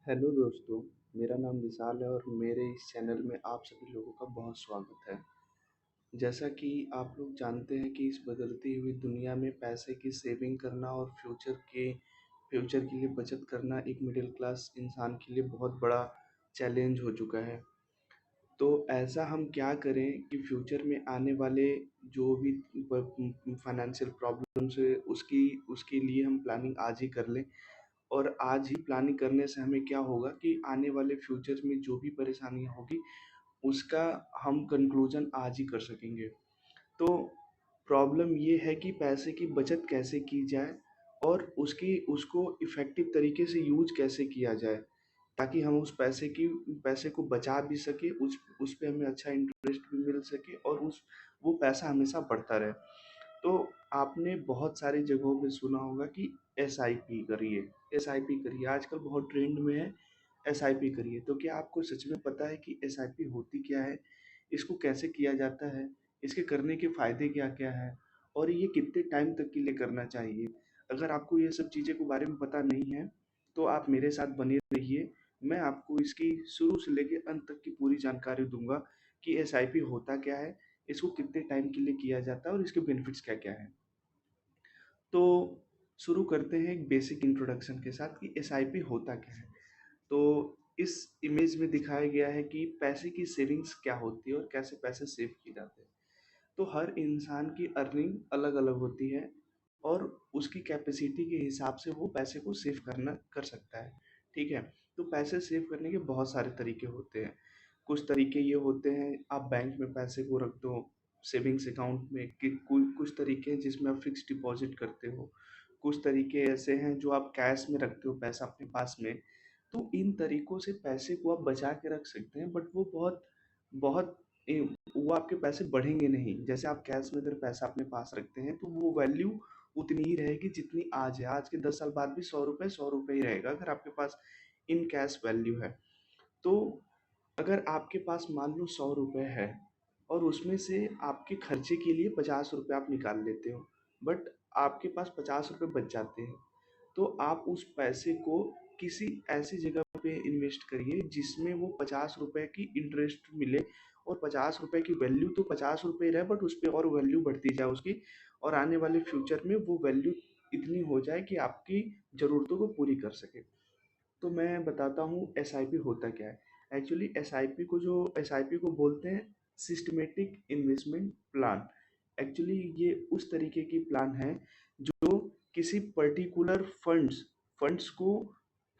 Hello दोस्तों, मेरा नाम विशाल है और मेरे इस चैनल में आप सभी लोगों का बहुत स्वागत है। जैसा कि आप लोग जानते हैं कि इस बदलती हुई दुनिया में पैसे की सेविंग करना और फ्यूचर के लिए बचत करना एक मिडिल क्लास इंसान के लिए बहुत बड़ा चैलेंज हो चुका है। तो ऐसा हम क्या करें कि फ्यूचर में आने वाले जो भी फाइनेंशियल प्रॉब्लम्स है उसकी उसके लिए हम प्लानिंग आज ही कर लें। और आज ही प्लानिंग करने से हमें क्या होगा कि आने वाले फ्यूचर में जो भी परेशानियाँ होगी उसका हम कंक्लूजन आज ही कर सकेंगे। तो प्रॉब्लम ये है कि पैसे की बचत कैसे की जाए और उसकी उसको इफ़ेक्टिव तरीके से यूज़ कैसे किया जाए, ताकि हम उस पैसे को बचा भी सकें, उस पे हमें अच्छा इंटरेस्ट भी मिल सके और उस वो पैसा हमेशा बढ़ता रहे। तो आपने बहुत सारी जगहों पे सुना होगा कि एसआईपी करिए, एसआईपी करिए, आजकल बहुत ट्रेंड में है एसआईपी करिए। तो क्या आपको सच में पता है कि एसआईपी होती क्या है? इसको कैसे किया जाता है? इसके करने के फ़ायदे क्या-क्या हैं? और ये कितने टाइम तक के लिए करना चाहिए? अगर आपको ये सब चीज़ें के बारे में पता नहीं है, तो आप मेरे साथ बने रहिए। मैं आपको इसकी शुरू से लेके अंत तक की पूरी जानकारी दूँगा कि एसआईपी होता क्या है, इसको कितने टाइम के लिए किया जाता है और इसके बेनिफिट्स क्या-क्या हैं। तो शुरू करते हैं एक बेसिक इंट्रोडक्शन के साथ कि एसआईपी होता क्या है। तो इस इमेज में दिखाया गया है कि पैसे की सेविंग्स क्या होती है और कैसे पैसे सेव किए जाते हैं। तो हर इंसान की अर्निंग अलग-अलग होती है और उसकी कैपेसिटी के हिसाब से वो पैसे को सेव करना कर सकता है, ठीक है? तो पैसे सेव करने के बहुत सारे तरीके होते हैं। कुछ तरीके ये होते हैं, आप बैंक में पैसे को रख दो सेविंग्स अकाउंट में, कि कुछ तरीके हैं जिसमें आप फिक्स्ड डिपॉज़िट करते हो। कुछ तरीके ऐसे हैं जो आप कैश में रखते हो पैसा अपने पास में। तो इन तरीकों से पैसे को आप बचा के रख सकते हैं, बट वो बहुत बहुत ए, वो आपके पैसे बढ़ेंगे नहीं। जैसे आप कैश में अगर पैसा अपने पास रखते हैं तो वो वैल्यू उतनी ही रहेगी जितनी आज है। आज के 10 साल बाद भी ₹100 ही रहेगा अगर आपके पास इन कैश वैल्यू है। तो अगर आपके पास मान लो ₹100 है और उसमें से आपके खर्चे के लिए ₹50 आप निकाल लेते हो, बट आपके पास ₹50 बच जाते हैं। तो आप उस पैसे को किसी ऐसी जगह पे इन्वेस्ट करिए जिसमें वो ₹50 की इंटरेस्ट मिले और ₹50 की वैल्यू तो ₹50 रहे, बट उस पे और वैल्यू बढ़ती जाए उसकी, और आने वाले फ्यूचर में वो वैल्यू इतनी हो जाए कि आपकी ज़रूरतों को पूरी कर सके। तो मैं बताता हूँ एसआईपी होता क्या है। एक्चुअली एसआईपी को बोलते हैं सिस्टमैटिक इन्वेस्टमेंट प्लान। एक्चुअली ये उस तरीके की प्लान है जो किसी पर्टिकुलर फंड्स को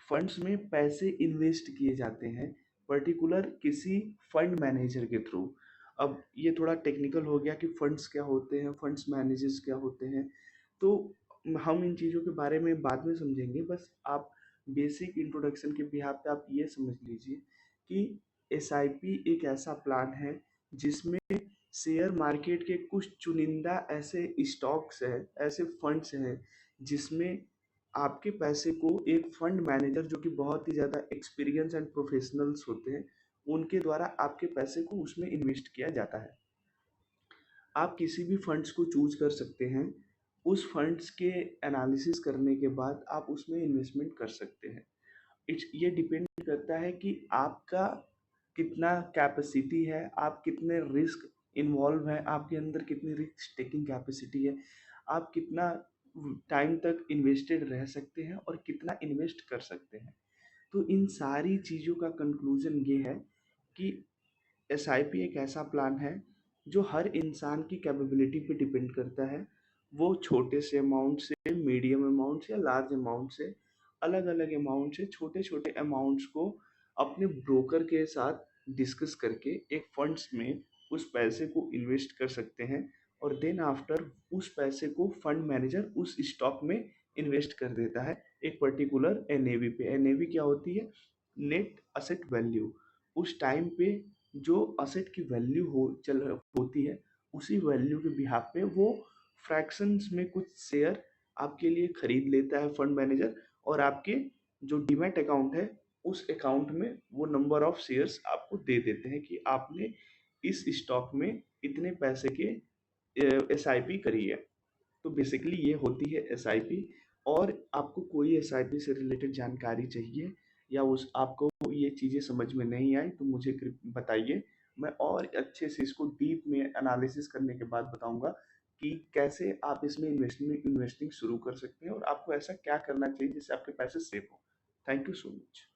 फंड्स में पैसे इन्वेस्ट किए जाते हैं पर्टिकुलर किसी फंड मैनेजर के थ्रू। अब ये थोड़ा टेक्निकल हो गया कि फंड्स क्या होते हैं, फंड्स मैनेजर्स क्या होते हैं। तो हम इन चीज़ों के बारे में बाद में समझेंगे। बस आप बेसिक इंट्रोडक्शन के बिहाफ पे आप ये समझ लीजिए कि एसआईपी एक ऐसा प्लान है जिसमें शेयर मार्केट के कुछ चुनिंदा ऐसे स्टॉक्स हैं, ऐसे फंड्स हैं जिसमें आपके पैसे को एक फंड मैनेजर जो कि बहुत ही ज़्यादा एक्सपीरियंस एंड प्रोफेशनल्स होते हैं, उनके द्वारा आपके पैसे को उसमें इन्वेस्ट किया जाता है। आप किसी भी फंड्स को चूज कर सकते हैं। उस फंड्स के एनालिसिस करने के बाद आप उसमें इन्वेस्टमेंट कर सकते हैं। ये डिपेंड करता है कि आपका कितना कैपेसिटी है, आप कितने रिस्क इन्वॉल्व है, आपके अंदर कितनी रिस्क टेकिंग कैपेसिटी है, आप कितना टाइम तक इन्वेस्टेड रह सकते हैं और कितना इन्वेस्ट कर सकते हैं। तो इन सारी चीज़ों का कंक्लूजन ये है कि एसआईपी एक ऐसा प्लान है जो हर इंसान की कैपेबिलिटी पे डिपेंड करता है। वो छोटे से अमाउंट से, मीडियम अमाउंट से या लार्ज अमाउंट से, अलग-अलग अमाउंट से छोटे-छोटे अमाउंट्स को अपने ब्रोकर के साथ डिस्कस करके एक फंड्स में उस पैसे को इन्वेस्ट कर सकते हैं और देन आफ्टर उस पैसे को फंड मैनेजर उस स्टॉक में इन्वेस्ट कर देता है एक पर्टिकुलर एनएवी पे। एनएवी क्या होती है? Net asset value. उस टाइम पे जो असेट की वैल्यू होती है, उसी वैल्यू के बिहाफ पे वो फ्रैक्शंस में कुछ शेयर आपके लिए खरीद लेता है फंड मैनेजर, और आपके जो डीमैट अकाउंट है उस अकाउंट में वो नंबर ऑफ शेयर्स आपको दे देते हैं कि आपने इस स्टॉक में इतने पैसे के एसआईपी करी है। तो बेसिकली ये होती है एसआईपी। और आपको कोई एसआईपी से रिलेटेड जानकारी चाहिए या उस आपको ये चीज़ें समझ में नहीं आई तो मुझे बताइए। मैं और अच्छे से इसको डीप में एनालिसिस करने के बाद बताऊँगा कि कैसे आप इसमें इन्वेस्टिंग शुरू कर सकते हैं और आपको ऐसा क्या करना चाहिए जिससे आपके पैसे सेव हों। Thank you so much.